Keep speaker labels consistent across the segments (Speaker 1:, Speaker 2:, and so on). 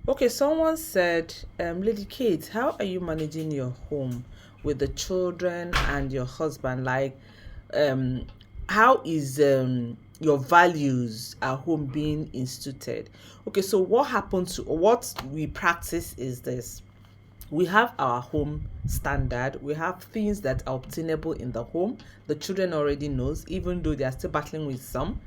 Speaker 1: Okay, someone said, Lady Kate, how are you managing your home with the children and your husband? Um, how is your values at home being instituted? Okay, so what we practice is this. We have our home standard. We have things that are obtainable in the home. The children already knows, even though they are still battling with some.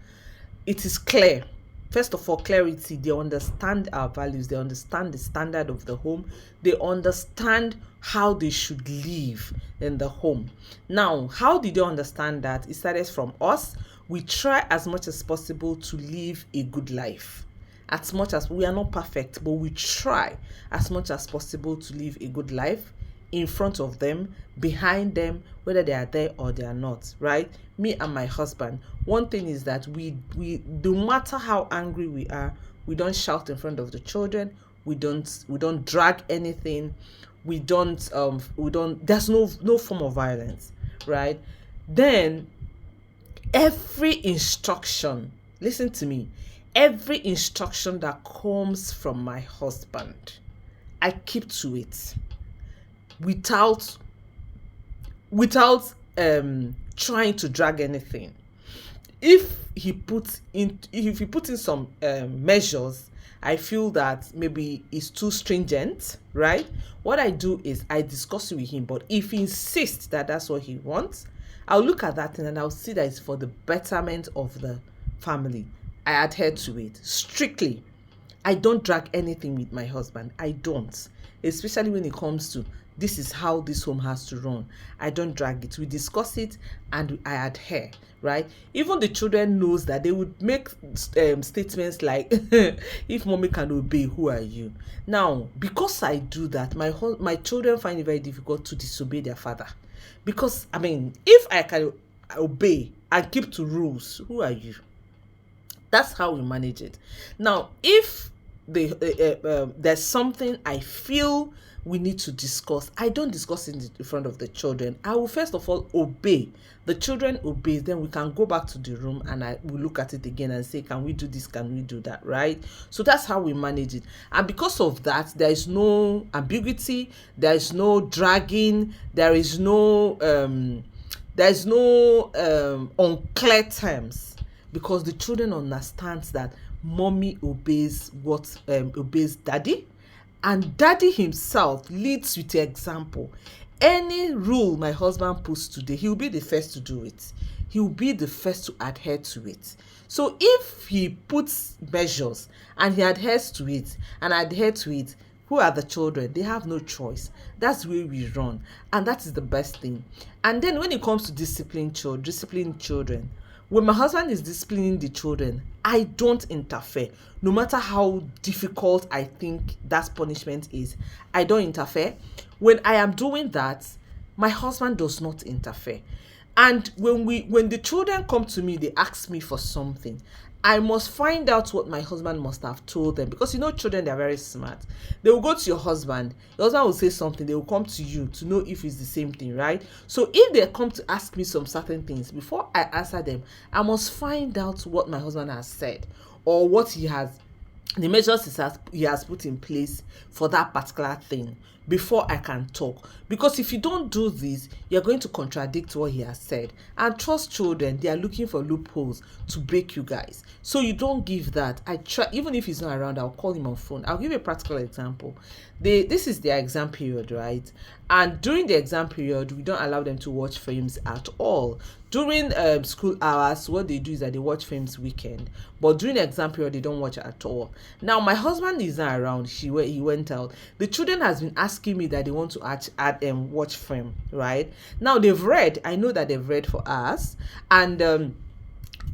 Speaker 1: It is clear. First of all, clarity. They understand our values, they understand the standard of the home, they understand how they should live in the home. Now, how did they understand that? It started from us. We try as much as possible to live a good life. As much as we are not perfect, but we try as much as possible to live a good life in front of them, behind them, whether they are there or they are not, right? Me and my husband, one thing is that we no matter how angry we are, we don't shout in front of the children, we don't drag anything, we don't there's no form of violence, right? Then every instruction, listen to me, every instruction that comes from my husband, I keep to it without trying to drag anything. If he puts in some measures, I feel that maybe it's too stringent, right? What I do is I discuss it with him, but if he insists that that's what he wants, I'll look at that thing and I'll see that it's for the betterment of the family. I adhere to it strictly. I don't drag anything with my husband. I don't. Especially when it comes to this is how this home has to run. I don't drag it. We discuss it and I adhere, right? Even the children knows that they would make statements like, if mommy can obey, who are you? Now, because I do that, my children find it very difficult to disobey their father. Because, I mean, if I can obey and keep to rules, who are you? That's how we manage it. Now, if there's something I feel we need to discuss, I don't discuss it in front of the children. I will first of all obey. The children obey, then we can go back to the room and I will look at it again and say, can we do this? Can we do that? Right? So that's how we manage it. And because of that, there is no ambiguity, there is no dragging, there is no unclear terms, because the children understands that mommy obeys obeys daddy, and daddy himself leads with example. Any rule my husband puts today, he'll be the first to do it. He'll be the first to adhere to it. So if he puts measures and he adheres to it and adhere to it, who are the children? They have no choice. That's the way we run, and that is the best thing. And then when it comes to discipline children, when my husband is disciplining the children, I don't interfere. No matter how difficult I think that punishment is, I don't interfere. When I am doing that, my husband does not interfere. And when the children come to me, they ask me for something, I must find out what my husband must have told them, because children, they are very smart. They will go to your husband will say something, they will come to you to know if it's the same thing, right? So if they come to ask me some certain things, before I answer them, I must find out what my husband has said, or what the measures he has put in place for that particular thing, before I can talk. Because if you don't do this, you're going to contradict what he has said. And trust children, they are looking for loopholes to break you guys. So you don't give that. I try, even if he's not around, I'll call him on phone. I'll give you a practical example. This is their exam period, right? And during the exam period, we don't allow them to watch films at all. During school hours, what they do is that they watch films weekend, but during the exam period, they don't watch at all. Now, my husband is not around. He went out. The children has been asking me that they want to watch film, right? Now they've read. I know that they've read for us, and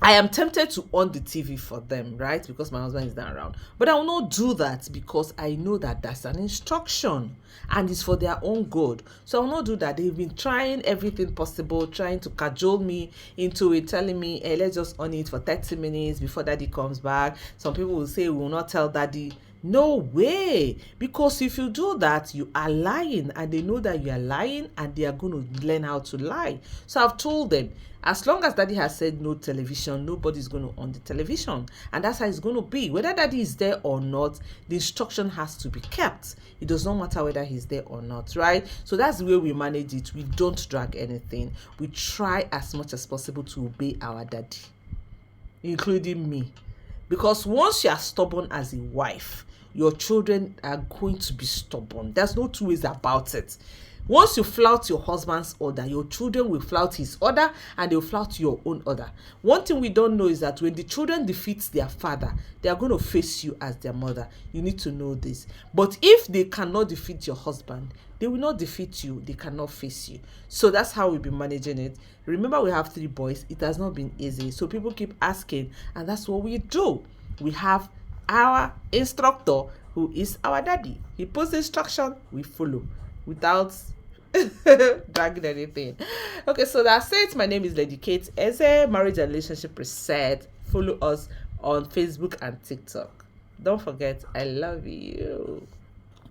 Speaker 1: I am tempted to on the TV for them, right? Because my husband is not around. But I will not do that, because I know that that's an instruction and it's for their own good. So I will not do that. They've been trying everything possible, trying to cajole me into it, telling me, hey, let's just on it for 30 minutes before daddy comes back. Some people will say, we will not tell daddy. No way. Because if you do that, you are lying, and they know that you are lying, and they are going to learn how to lie. So I've told them, as long as daddy has said no television, nobody's going to on the television. And that's how it's going to be. Whether daddy is there or not, the instruction has to be kept. It does not matter whether he's there or not, right? So that's the way we manage it. We don't drag anything. We try as much as possible to obey our daddy, including me. Because once you are stubborn as a wife, your children are going to be stubborn. There's no two ways about it. Once you flout your husband's order, your children will flout his order, and they'll flout your own order. One thing we don't know is that when the children defeat their father, they are going to face you as their mother. You need to know this. But if they cannot defeat your husband, they will not defeat you. They cannot face you. So that's how we've been managing it. Remember, we have 3 boys. It has not been easy. So people keep asking, and that's what we do. We have our instructor, who is our daddy. He puts the instruction, we follow without dragging anything. Okay, so that's it. My name is Lady Kate Eze, marriage and relationship reset. Follow us on Facebook and TikTok. Don't forget, I love you.